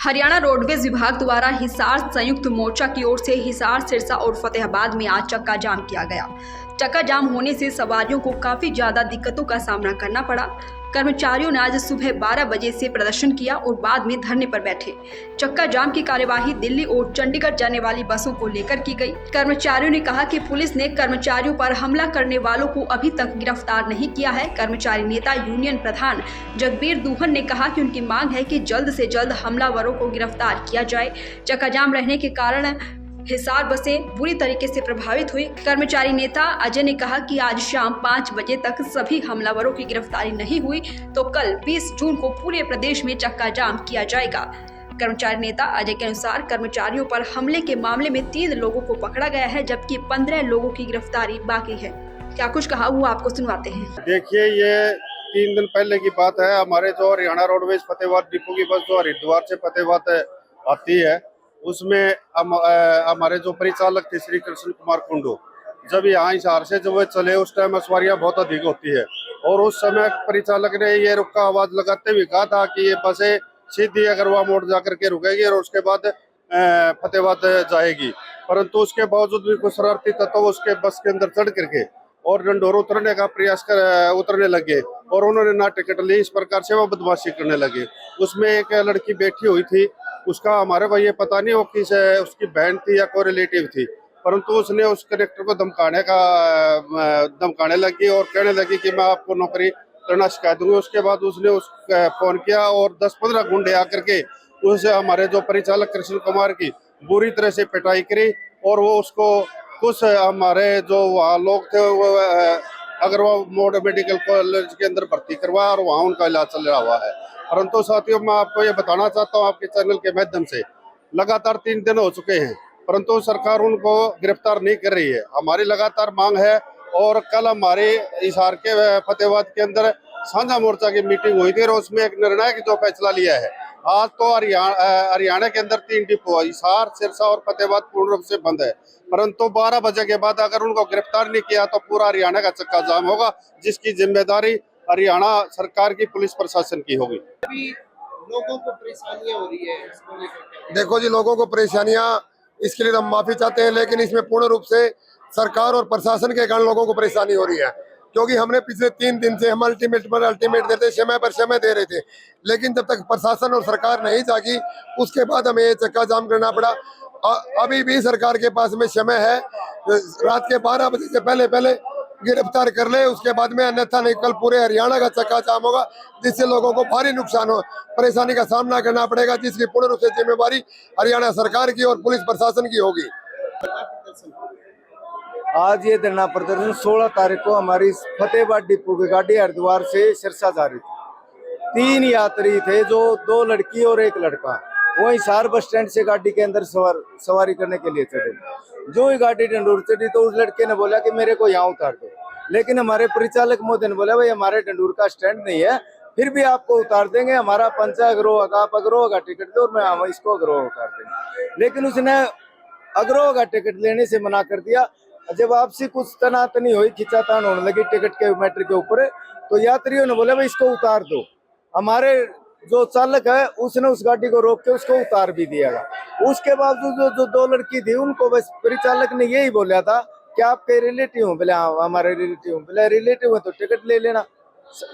Haryana roadways विभाग द्वारा हिसार संयुक्त मोर्चा की ओर से हिसार, सिरसा और फतेहाबाद में आज चक्का जाम किया गया। चक्का जाम होने से सवारियों को काफी ज्यादा दिक्कतों का सामना करना पड़ा। कर्मचारियों ने आज सुबह 12 बजे से प्रदर्शन किया और बाद में धरने पर बैठे। चक्का जाम की कार्यवाही दिल्ली और चंडीगढ़ जाने वाली बसों को लेकर की गई। कर्मचारियों ने कहा कि पुलिस ने कर्मचारियों पर हमला करने वालों को अभी तक गिरफ्तार नहीं किया है। कर्मचारी नेता यूनियन प्रधान जगबीर दूहन ने कहा कि उनकी मांग है कि जल्द से जल्द हमलावरों को गिरफ्तार किया जाए। चक्का जाम रहने के कारण हिसार बसें बुरी तरीके से प्रभावित हुई। कर्मचारी नेता अजय ने कहा कि आज शाम 5 बजे तक सभी हमलावरों की गिरफ्तारी नहीं हुई तो कल 20 जून को पूरे प्रदेश में चक्का जाम किया जाएगा। कर्मचारी नेता अजय के अनुसार कर्मचारियों पर हमले के मामले में 3 लोगों को पकड़ा गया है, जबकि 15 लोगों की गिरफ्तारी बाकी है। क्या कुछ कहा वो आपको सुनवाते हैं। देखिए, ये 3 दिन पहले की बात है। हमारे जो हरियाणा रोडवेज फतेहाबाद डिपो की बस जो हरिद्वार से फतेहाबाद आती है, उसमें हमारे जो परिचालक थे श्री कृष्ण कुमार कुंडू, जब यहाँ हिसार से जब वे चले उस टाइम सवारियाँ बहुत अधिक होती है और उस समय परिचालक ने ये रुका आवाज लगाते हुए कहा था कि ये बसें सीधी अगरवा मोड़ जाकर के रुकेगी और उसके बाद फतेहाबाद जाएगी। परंतु उसके बावजूद भी कुछ शरारती तत्व उसके बस के अंदर चढ़ करके और डंडोर उतरने का प्रयास कर उतरने लगे और उन्होंने ना टिकट ली। इस प्रकार से वो बदमाशी करने लगे। उसमें एक लड़की बैठी हुई थी, उसका हमारे को ये पता नहीं वो किस उसकी बहन थी या कोई रिलेटिव थी, परंतु उसने उस कनेक्टर को धमकाने लगी और कहने लगी कि मैं आपको नौकरी करना शिकायत दूंगी। उसके बाद उसने फोन किया और 10-15 गुंडे आकर के उस हमारे जो परिचालक कृष्ण कुमार की बुरी तरह से पिटाई करी और वो उसको कुछ हमारे जो वहाँ लोग थे वो अग्रवाल मोड़ मेडिकल कॉलेज के अंदर भर्ती करवाया और वहाँ उनका इलाज चल रहा हुआ है। परंतु साथियों, मैं आपको ये बताना चाहता हूँ आपके चैनल के माध्यम से, लगातार 3 दिन हो चुके हैं परंतु सरकार उनको गिरफ्तार नहीं कर रही है। हमारी लगातार मांग है और कल हमारे हिसार के फतेहाबाद के अंदर साझा मोर्चा की मीटिंग हुई थी और उसमें एक निर्णायक जो फैसला लिया है। आज तो हरियाणा के अंदर 3 डिपो हिसार, सिरसा और फतेहाबाद पूर्ण रूप से बंद है, परंतु 12 बजे के बाद अगर उनको गिरफ्तार नहीं किया तो पूरा हरियाणा का चक्का जाम होगा, जिसकी जिम्मेदारी हरियाणा सरकार की पुलिस प्रशासन की होगी। अभी लोगों को परेशानियां हो रही है, इसको लेकर देखो जी, लोगों को परेशानियां, इसके लिए हम माफी चाहते हैं, लेकिन इसमें पूर्ण रूप से सरकार और प्रशासन के कारण लोगों को परेशानी हो रही है। क्योंकि हमने पिछले 3 दिन से हम अल्टीमेट देते, समय पर समय दे रहे थे, लेकिन जब तक प्रशासन और सरकार नहीं जागी उसके बाद हमें ये चक्का जाम करना पड़ा। अभी भी सरकार के पास में समय है, रात के 12 बजे से पहले गिरफ्तार कर ले, उसके बाद में, अन्यथा नहीं कल पूरे हरियाणा का चक्का जाम होगा, जिससे लोगों को भारी नुकसान हो, परेशानी का सामना करना पड़ेगा, जिसकी पूर्ण रूप से जिम्मेवारी हरियाणा सरकार की और पुलिस प्रशासन की होगी। आज ये धरना प्रदर्शन 16 तारीख को हमारी फतेहाबाद डिपो की गाड़ी हरिद्वार से सिरसा जा रही थी। 3 यात्री थे, जो 2 लड़की और 1 लड़का, वो हिसार बस स्टैंड से गाड़ी के अंदर सवारी करने के लिए चढ़े। जो ही गाड़ी डंडूर चढ़ी तो उस लड़के ने बोला कि मेरे को यहाँ उतार दो, लेकिन हमारे परिचालक महोदय ने बोला भाई हमारे डंडूर का स्टैंड नहीं है, फिर भी आपको उतार देंगे, हमारा पंचा अग्रोह का, आप अग्रोह का टिकट दो और मैं हम इसको अग्रोह उतार देंगे। लेकिन उसने अग्रोह का टिकट लेने से मना कर दिया। जब आपसी कुछ तनातनी हुई, खिंचातान होने लगी टिकट के मैटर के ऊपर, तो यात्रियों ने बोला भाई इसको उतार दो। हमारे जो चालक है उसने उस गाड़ी को रोक के उसको उतार भी दिया। उसके बावजूद जो 2 लड़की थी उनको बस परिचालक ने यही बोला था कि आपके रिलेटिव हो। बोले हाँ हमारे रिलेटिव। बोले रिलेटिव है तो टिकट ले लेना,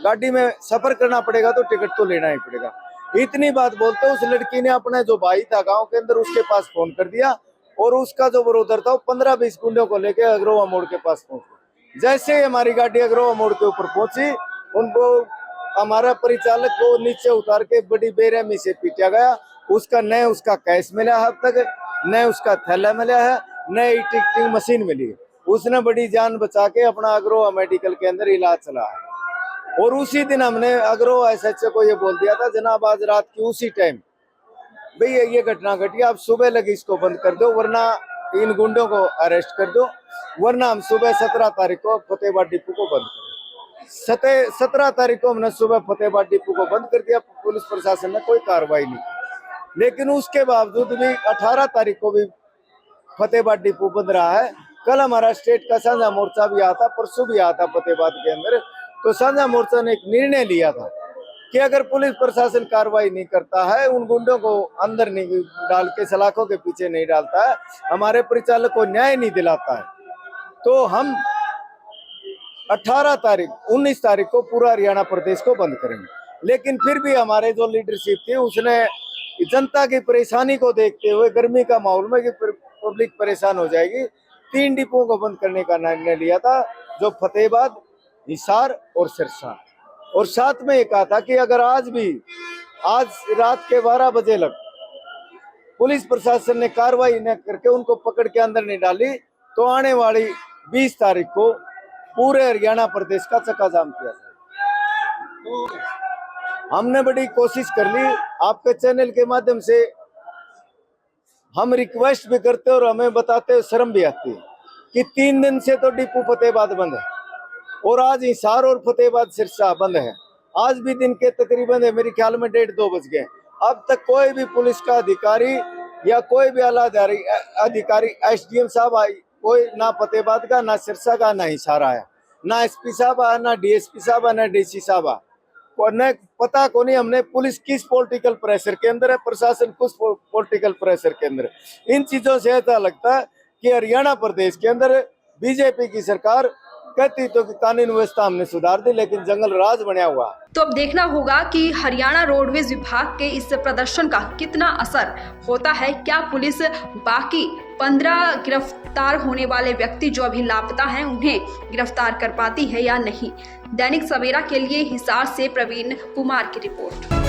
गाड़ी में सफर करना पड़ेगा तो टिकट तो लेना ही पड़ेगा। इतनी बात बोलते उस लड़की ने अपना जो भाई था गाँव के अंदर उसके पास फोन कर दिया और उसका जो ब्रोदर था वो 15-20 गुंडों को लेके अग्रोहा मोड़ के पास पहुंच। जैसे हमारी गाड़ी अग्रोहा मोड़ के ऊपर पहुंची, उनको हमारा परिचालक को नीचे उतार के बड़ी बेरहमी से पीटा गया। उसका न उसका कैश मिला है अब तक, न उसका थैला मिला है, न टिकटिंग मशीन मिली। उसने बड़ी जान बचा के अपना अग्रोहा मेडिकल के अंदर इलाज चला है। और उसी दिन हमने अग्रोहा SHO को ये बोल दिया था, जनाब आज रात की उसी टाइम भाई ये घटना घटी, आप सुबह लगे इसको बंद कर दो, वरना इन गुंडों को अरेस्ट कर दो, वरना हम सुबह 17 तारीख को फतेहाबाद डिपो को बंद करें। 17 तारीख को हमने सुबह फतेहाबाद डिपो को बंद कर दिया। पुलिस प्रशासन ने कोई कार्रवाई नहीं की, लेकिन उसके बावजूद भी 18 तारीख को भी फतेहाबाद डिपो बंद रहा है। कल हमारा स्टेट का साझा मोर्चा भी आया था, परसों भी आया था फतेहाबाद के अंदर। तो साझा मोर्चा ने एक निर्णय लिया था कि अगर पुलिस प्रशासन कार्रवाई नहीं करता है, उन गुंडों को अंदर नहीं डाल के सलाखों के पीछे नहीं डालता है, हमारे परिचालक को न्याय नहीं दिलाता है, तो हम 19 तारीख को पूरा हरियाणा प्रदेश को बंद करेंगे। लेकिन फिर भी हमारे जो लीडरशिप थी उसने जनता की परेशानी को देखते हुए, गर्मी का माहौल में कि पब्लिक परेशान हो जाएगी, 3 डिपों को बंद करने का निर्णय लिया था, जो फतेहाबाद, हिसार और सिरसा। और साथ में ये कहा था कि अगर आज रात के 12 बजे लग पुलिस प्रशासन ने कार्रवाई न करके उनको पकड़ के अंदर नहीं डाली, तो आने वाली 20 तारीख को पूरे हरियाणा प्रदेश का चक्का जाम किया जाए। हमने बड़ी कोशिश कर ली, आपके चैनल के माध्यम से हम रिक्वेस्ट भी करते और हमें बताते हुए शर्म भी आती है कि 3 दिन से तो डिपो फतेहाबाद बंद है और आज हिसार और फतेहाबाद सिरसा बंद है। आज भी दिन के तकरीबन मेरे ख्याल में 1:30-2 बज गए, अब तक कोई भी पुलिस का अधिकारी या कोई भी आला अधिकारी SDM साहब आई, कोई ना फतेहाबाद का, ना सिरसा का, ना हिसार आया, ना SP साहब आया, ना DSP साहब आया, ना DC साहब आया। न पता को नहीं हमने पुलिस किस पॉलिटिकल प्रेशर के अंदर है, प्रशासन किस पॉलिटिकल प्रेशर के अंदर है। इन चीजों से ऐसा लगता है कि हरियाणा प्रदेश के अंदर बीजेपी की सरकार कहती तो कि कानून व्यवस्था हमने सुधार दी, लेकिन जंगल राज बना हुआ। तो अब देखना होगा कि हरियाणा रोडवेज विभाग के इस प्रदर्शन का कितना असर होता है। क्या पुलिस बाकी 15 गिरफ्तार होने वाले व्यक्ति जो अभी लापता हैं उन्हें गिरफ्तार कर पाती है या नहीं। दैनिक सवेरा के लिए हिसार से प्रवीण कुमार की रिपोर्ट।